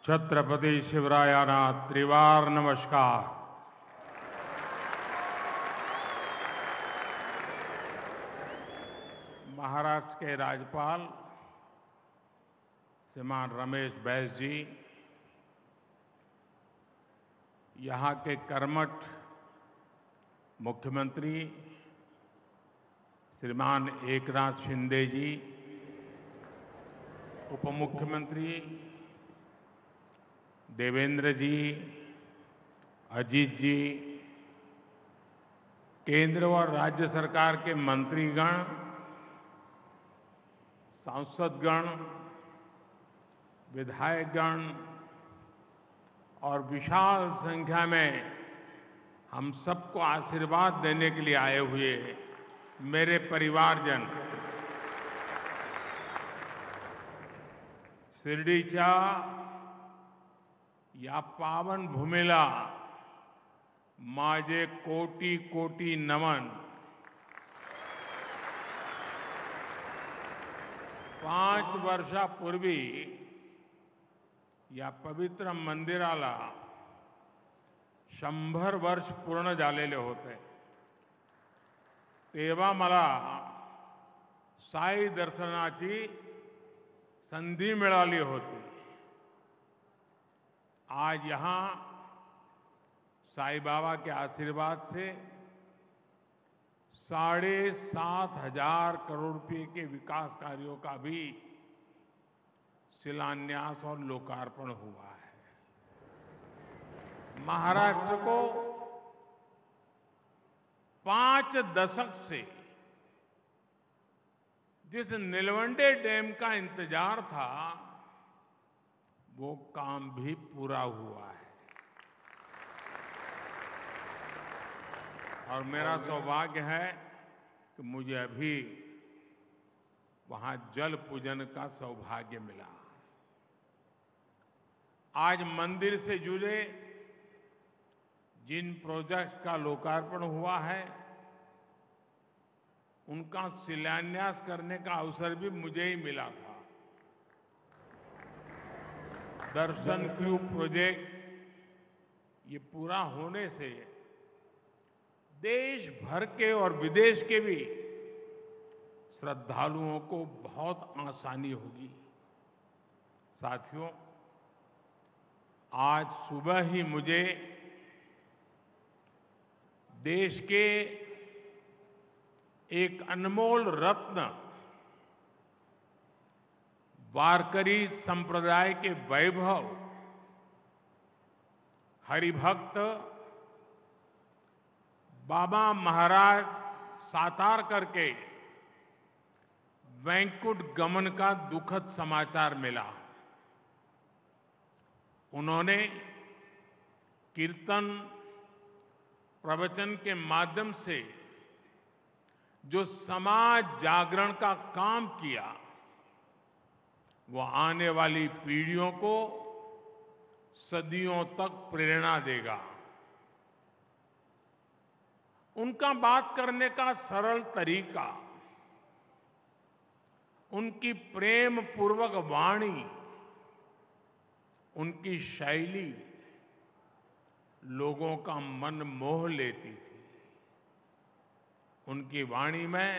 छत्रपति शिवरायाना त्रिवार नमस्कार। महाराष्ट्र के राज्यपाल श्रीमान रमेश बैस जी, यहाँ के कर्मठ मुख्यमंत्री श्रीमान एकनाथ शिंदे जी, उप मुख्यमंत्री देवेंद्र जी, अजीत जी, केंद्र और राज्य सरकार के मंत्रीगण, सांसदगण, विधायकगण और विशाल संख्या में हम सबको आशीर्वाद देने के लिए आए हुए मेरे परिवारजन, शिर्डीच्या या पावन भूमीला माझे कोटी कोटी नमन। 5 वर्षापूर्वी या पवित्र मंदिराला 100 वर्ष पूर्ण झालेले होते। तेव्हा मला साई दर्शनाची संधी मिळाली होती। आज यहां साईं बाबा के आशीर्वाद से 7,500 करोड़ रुपए के विकास कार्यों का भी शिलान्यास और लोकार्पण हुआ है। महाराष्ट्र को 5 दशक से जिस नीलवंडे डैम का इंतजार था, वो काम भी पूरा हुआ है और मेरा सौभाग्य है कि मुझे अभी वहां जल पूजन का सौभाग्य मिला। आज मंदिर से जुड़े जिन प्रोजेक्ट्स का लोकार्पण हुआ है, उनका शिलान्यास करने का अवसर भी मुझे ही मिला था। दर्शन क्यूब प्रोजेक्ट ये पूरा होने से देश भर के और विदेश के भी श्रद्धालुओं को बहुत आसानी होगी। साथियों, आज सुबह ही मुझे देश के एक अनमोल रत्न वारकरी संप्रदाय के वैभव हरिभक्त बाबा महाराज सातारकर के वैकुंठ गमन का दुखद समाचार मिला। उन्होंने कीर्तन प्रवचन के माध्यम से जो समाज जागरण का काम किया, वो आने वाली पीढ़ियों को सदियों तक प्रेरणा देगा। उनका बात करने का सरल तरीका, उनकी प्रेम पूर्वक वाणी, उनकी शैली लोगों का मन मोह लेती थी। उनकी वाणी में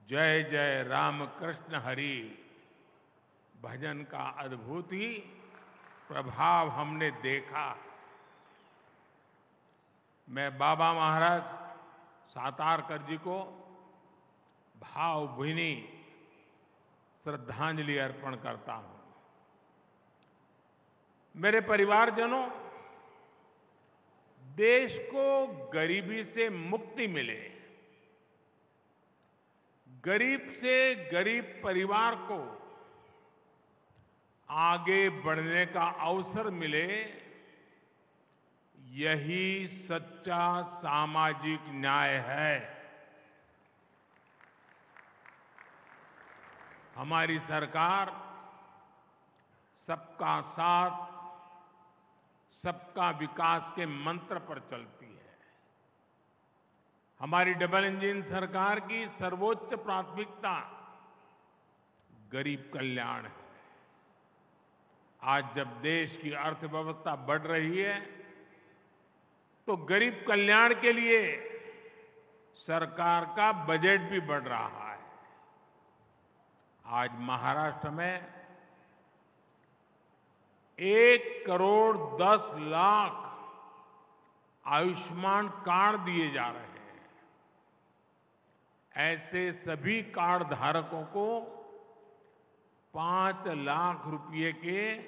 जय जय राम कृष्ण हरि भजन का अद्भुत ही प्रभाव हमने देखा। मैं बाबा महाराज सातारकर जी को भावभीनी श्रद्धांजलि अर्पण करता हूं। मेरे परिवारजनों, देश को गरीबी से मुक्ति मिले, गरीब से गरीब परिवार को आगे बढ़ने का अवसर मिले, यही सच्चा सामाजिक न्याय है। हमारी सरकार सबका साथ, सबका विकास के मंत्र पर चलती है। हमारी डबल इंजन सरकार की सर्वोच्च प्राथमिकता गरीब कल्याण है। आज जब देश की अर्थव्यवस्था बढ़ रही है तो गरीब कल्याण के लिए सरकार का बजट भी बढ़ रहा है। आज महाराष्ट्र में 1,10,00,000 आयुष्मान कार्ड दिए जा रहे हैं। ऐसे सभी कार्ड धारकों को 5 लाख रुपए के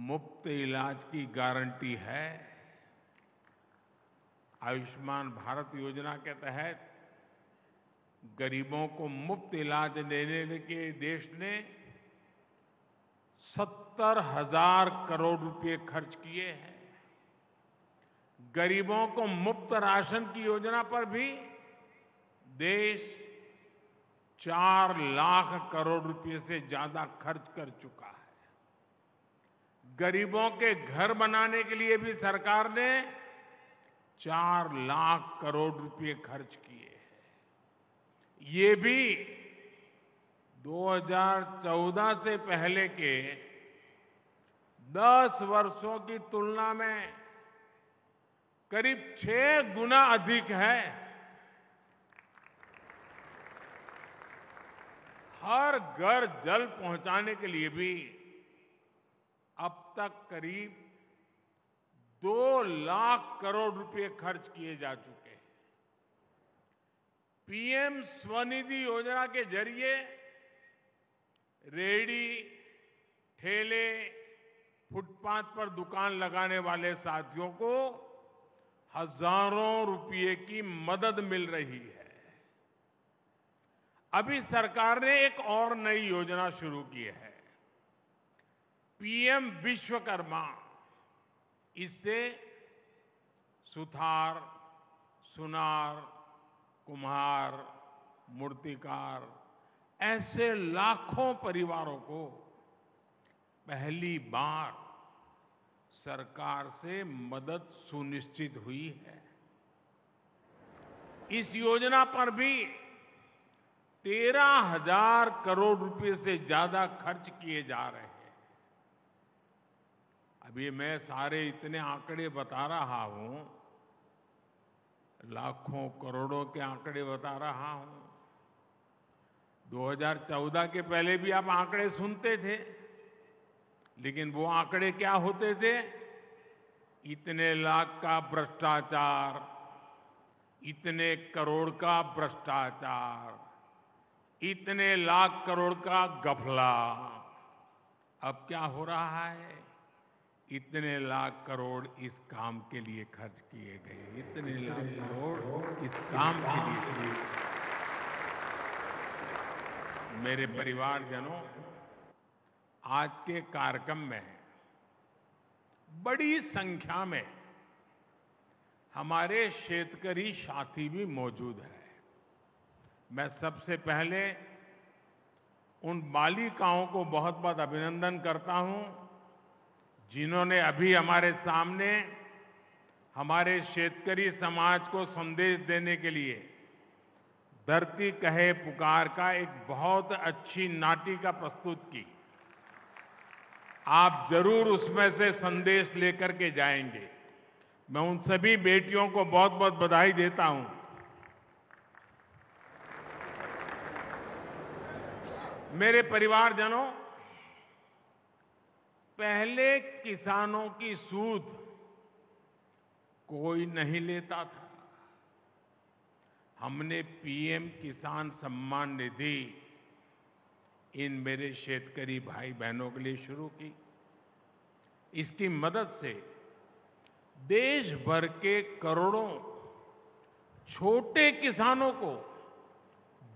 मुफ्त इलाज की गारंटी है। आयुष्मान भारत योजना के तहत गरीबों को मुफ्त इलाज देने के देश ने 70,000 करोड़ रुपए खर्च किए हैं। गरीबों को मुफ्त राशन की योजना पर भी देश 4 लाख करोड़ रुपए से ज्यादा खर्च कर चुका है। गरीबों के घर बनाने के लिए भी सरकार ने 4 लाख करोड़ रुपए खर्च किए हैं। ये भी 2014 से पहले के 10 वर्षों की तुलना में करीब 6 गुना अधिक है। हर घर जल पहुंचाने के लिए भी अब तक करीब 2 लाख करोड़ रुपए खर्च किए जा चुके हैं। पीएम स्वनिधि योजना के जरिए रेहड़ी, ठेले, फुटपाथ पर दुकान लगाने वाले साथियों को हजारों रुपए की मदद मिल रही है। अभी सरकार ने एक और नई योजना शुरू की है, पीएम विश्वकर्मा। इससे सुथार, सुनार, कुम्हार, मूर्तिकार ऐसे लाखों परिवारों को पहली बार सरकार से मदद सुनिश्चित हुई है। इस योजना पर भी 13,000 करोड़ रुपए से ज्यादा खर्च किए जा रहे हैं। अभी मैं सारे इतने आंकड़े बता रहा हूं, लाखों करोड़ों के आंकड़े बता रहा हूं। 2014 के पहले भी आप आंकड़े सुनते थे, लेकिन वो आंकड़े क्या होते थे? इतने लाख का भ्रष्टाचार, इतने करोड़ का भ्रष्टाचार, इतने लाख करोड़ का घपला। अब क्या हो रहा है? इतने लाख करोड़ इस काम के लिए खर्च किए गए, इतने लाख करोड़ इस काम के लिए। मेरे परिवारजनों, आज के कार्यक्रम में बड़ी संख्या में हमारे शेतकरी साथी भी मौजूद हैं। मैं सबसे पहले उन बालिकाओं को बहुत बहुत अभिनंदन करता हूं जिन्होंने अभी हमारे सामने हमारे शेतकरी समाज को संदेश देने के लिए धरती कहे पुकार का एक बहुत अच्छी नाटिका प्रस्तुत की। आप जरूर उसमें से संदेश लेकर के जाएंगे। मैं उन सभी बेटियों को बहुत बहुत बधाई देता हूं। मेरे परिवारजनों, पहले किसानों की सूद कोई नहीं लेता था। हमने पीएम किसान सम्मान निधि इन मेरे शेतकरी भाई बहनों के लिए शुरू की। इसकी मदद से देश भर के करोड़ों छोटे किसानों को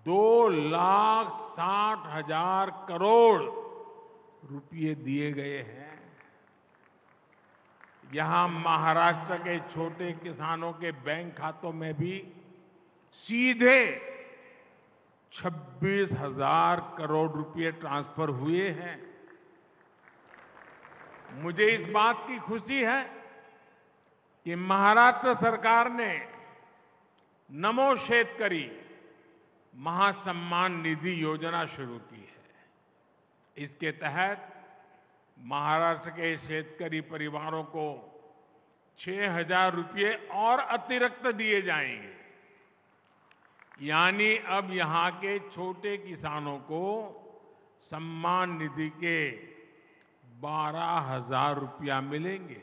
2,60,000 करोड़ रुपए दिए गए हैं। यहां महाराष्ट्र के छोटे किसानों के बैंक खातों में भी सीधे 26,000 करोड़ रुपए ट्रांसफर हुए हैं। मुझे इस बात की खुशी है कि महाराष्ट्र सरकार ने नमो शेतकरी महासम्मान निधि योजना शुरू की है। इसके तहत महाराष्ट्र के शेतकरी परिवारों को 6,000 रुपये और अतिरिक्त दिए जाएंगे। यानी अब यहां के छोटे किसानों को सम्मान निधि के 12,000 रुपया मिलेंगे।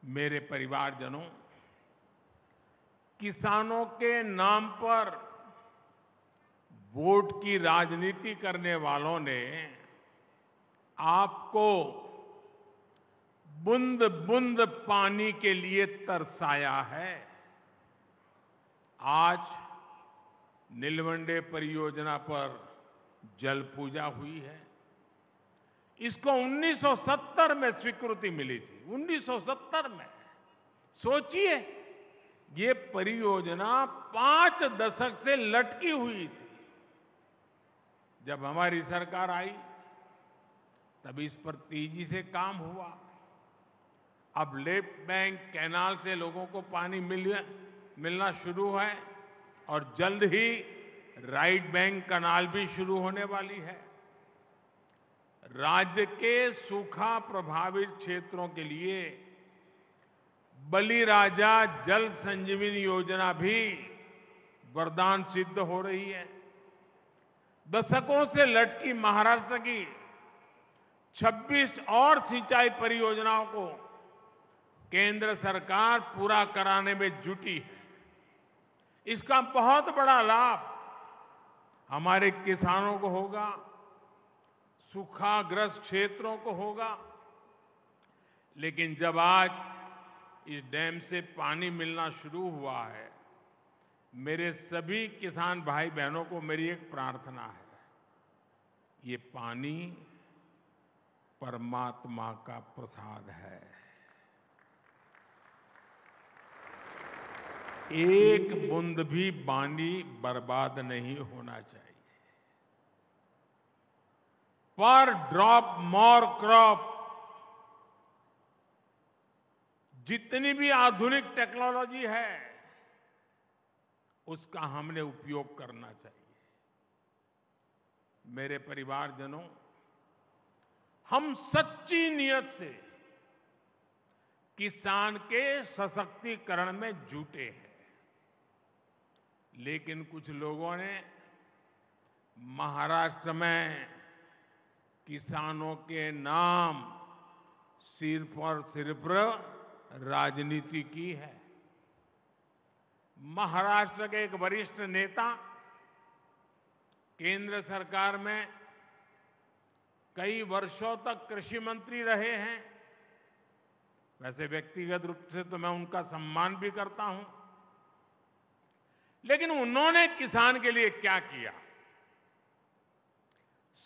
मेरे परिवारजनों, किसानों के नाम पर वोट की राजनीति करने वालों ने आपको बूंद बूंद पानी के लिए तरसाया है। आज नीलवंडे परियोजना पर जल पूजा हुई है। इसको 1970 में स्वीकृति मिली थी। 1970 में। सोचिए, ये परियोजना 5 दशक से लटकी हुई थी। जब हमारी सरकार आई तब इस पर तेजी से काम हुआ। अब लेफ्ट बैंक कैनाल से लोगों को पानी मिलना शुरू है और जल्द ही राइट बैंक कैनाल भी शुरू होने वाली है। राज्य के सूखा प्रभावित क्षेत्रों के लिए बलिराजा जल संजीवनी योजना भी वरदान सिद्ध हो रही है। दशकों से लटकी महाराष्ट्र की 26 और सिंचाई परियोजनाओं को केंद्र सरकार पूरा कराने में जुटी है। इसका बहुत बड़ा लाभ हमारे किसानों को होगा, सूखाग्रस्त क्षेत्रों को होगा। लेकिन जब आज इस डैम से पानी मिलना शुरू हुआ है, मेरे सभी किसान भाई बहनों को मेरी एक प्रार्थना है। ये पानी परमात्मा का प्रसाद है। एक बूंद भी पानी बर्बाद नहीं होना चाहिए। पर ड्रॉप मोर क्रॉप। जितनी भी आधुनिक टेक्नोलॉजी है उसका हमने उपयोग करना चाहिए। मेरे परिवारजनों, हम सच्ची नियत से किसान के सशक्तिकरण में जुटे हैं। लेकिन कुछ लोगों ने महाराष्ट्र में किसानों के नाम सिर्फ और सिर्फ राजनीति की है। महाराष्ट्र के एक वरिष्ठ नेता केंद्र सरकार में कई वर्षों तक कृषि मंत्री रहे हैं। वैसे व्यक्तिगत रूप से तो मैं उनका सम्मान भी करता हूं, लेकिन उन्होंने किसान के लिए क्या किया?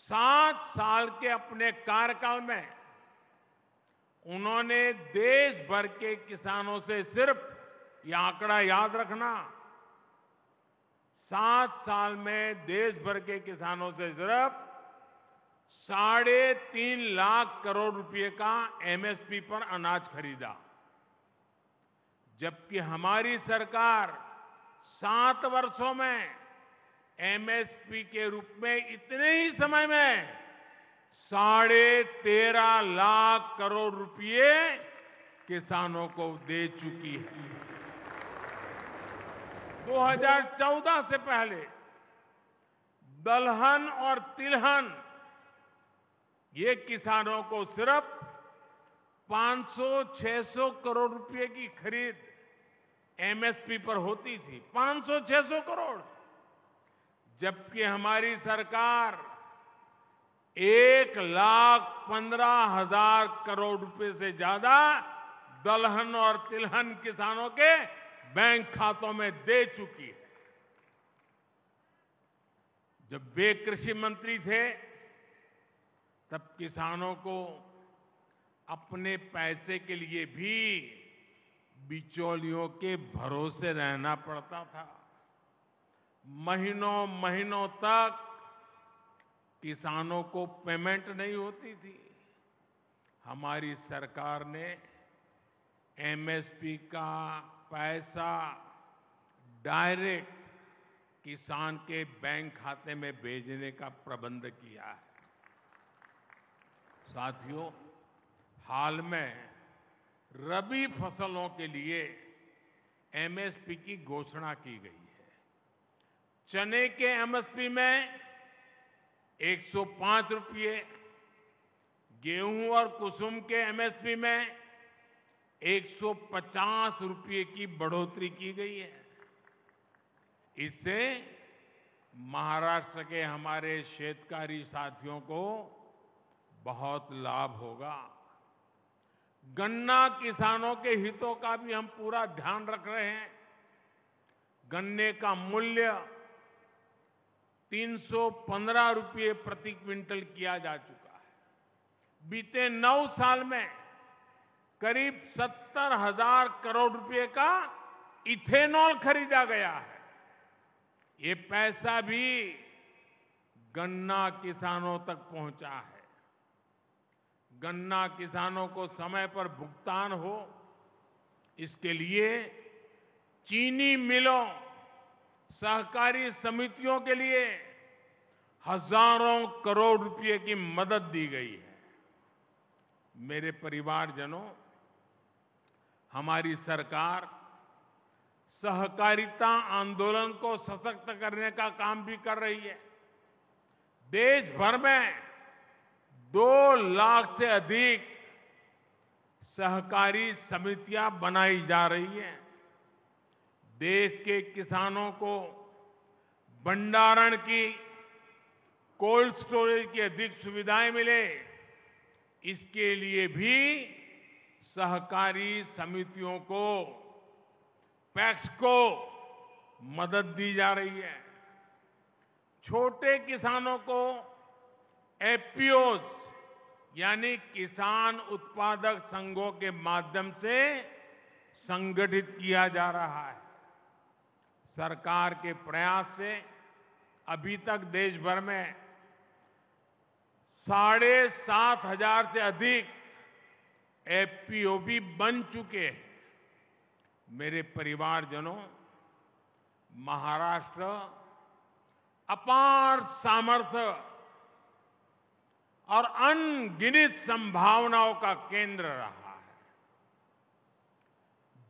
7 साल के अपने कार्यकाल में उन्होंने देश भर के किसानों से सिर्फ, यह आंकड़ा याद रखना, 7 साल में देश भर के किसानों से सिर्फ 3.5 लाख करोड़ रुपए का एमएसपी पर अनाज खरीदा। जबकि हमारी सरकार 7 वर्षों में एमएसपी के रूप में इतने ही समय में 13.5 लाख करोड़ रुपए किसानों को दे चुकी है। 2014 से पहले दलहन और तिलहन ये किसानों को सिर्फ 500-600 करोड़ रुपए की खरीद एमएसपी पर होती थी। 500-600 करोड़। जबकि हमारी सरकार 1,15,000 करोड़ रुपए से ज्यादा दलहन और तिलहन किसानों के बैंक खातों में दे चुकी है। जब वे कृषि मंत्री थे तब किसानों को अपने पैसे के लिए भी बिचौलियों के भरोसे रहना पड़ता था। महीनों महीनों तक किसानों को पेमेंट नहीं होती थी। हमारी सरकार ने एमएसपी का पैसा डायरेक्ट किसान के बैंक खाते में भेजने का प्रबंध किया है। साथियों, हाल में रबी फसलों के लिए एमएसपी की घोषणा की गई है। चने के एमएसपी में 105 रुपये, गेहूं और कुसुम के एमएसपी में 150 रुपये की बढ़ोतरी की गई है। इससे महाराष्ट्र के हमारे शेतकारी साथियों को बहुत लाभ होगा। गन्ना किसानों के हितों का भी हम पूरा ध्यान रख रहे हैं। गन्ने का मूल्य 315 रुपये प्रति क्विंटल किया जा चुका है। बीते 9 साल में करीब 70,000 करोड़ रुपए का इथेनॉल खरीदा गया है। ये पैसा भी गन्ना किसानों तक पहुंचा है। गन्ना किसानों को समय पर भुगतान हो, इसके लिए चीनी मिलों, सहकारी समितियों के लिए हजारों करोड़ रुपए की मदद दी गई है। मेरे परिवारजनों, हमारी सरकार सहकारिता आंदोलन को सशक्त करने का काम भी कर रही है। देश भर में 2 लाख से अधिक सहकारी समितियां बनाई जा रही हैं। देश के किसानों को भंडारण की, कोल्ड स्टोरेज की अधिक सुविधाएं मिले, इसके लिए भी सहकारी समितियों को, पैक्स को मदद दी जा रही है। छोटे किसानों को एफपीओज यानी किसान उत्पादक संघों के माध्यम से संगठित किया जा रहा है। सरकार के प्रयास से अभी तक देश भर में 7,500 से अधिक एफपीओ भी बन चुके हैं। मेरे परिवारजनों, महाराष्ट्र अपार सामर्थ्य और अनगिनत संभावनाओं का केंद्र रहा है।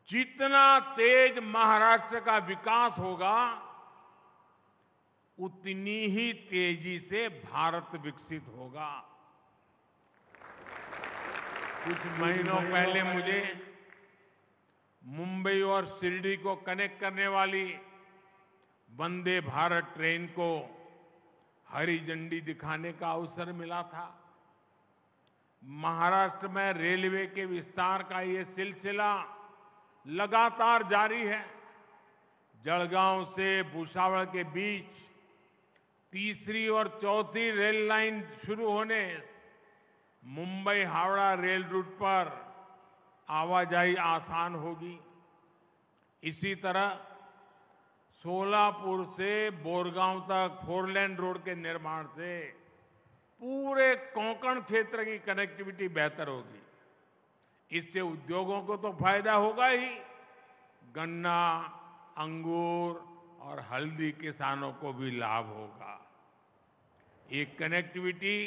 जितना तेज महाराष्ट्र का विकास होगा, उतनी ही तेजी से भारत विकसित होगा। कुछ महीनों पहले मुझे मुंबई और शिरडी को कनेक्ट करने वाली वंदे भारत ट्रेन को हरी झंडी दिखाने का अवसर मिला था। महाराष्ट्र में रेलवे के विस्तार का ये सिलसिला लगातार जारी है। जलगांव से भुसावल के बीच तीसरी और चौथी रेल लाइन शुरू होने, मुंबई हावड़ा रेल रूट पर आवाजाही आसान होगी। इसी तरह सोलापुर से बोरगांव तक 4 लेन रोड के निर्माण से पूरे कोंकण क्षेत्र की कनेक्टिविटी बेहतर होगी। इससे उद्योगों को तो फायदा होगा ही, गन्ना, अंगूर और हल्दी किसानों को भी लाभ होगा। ये कनेक्टिविटी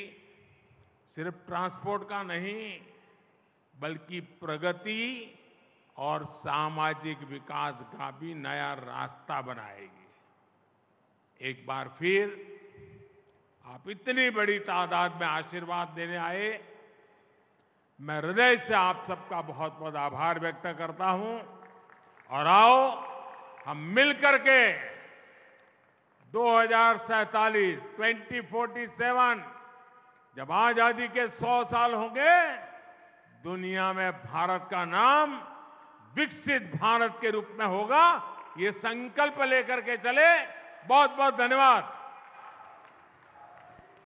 सिर्फ ट्रांसपोर्ट का नहीं, बल्कि प्रगति और सामाजिक विकास का भी नया रास्ता बनाएगी। एक बार फिर आप इतनी बड़ी तादाद में आशीर्वाद देने आए, मैं हृदय से आप सबका बहुत बहुत आभार व्यक्त करता हूं। और आओ हम मिलकर के 2047 2047 जब आजादी के 100 साल होंगे, दुनिया में भारत का नाम विकसित भारत के रूप में होगा। ये संकल्प लेकर के चले। बहुत बहुत धन्यवाद।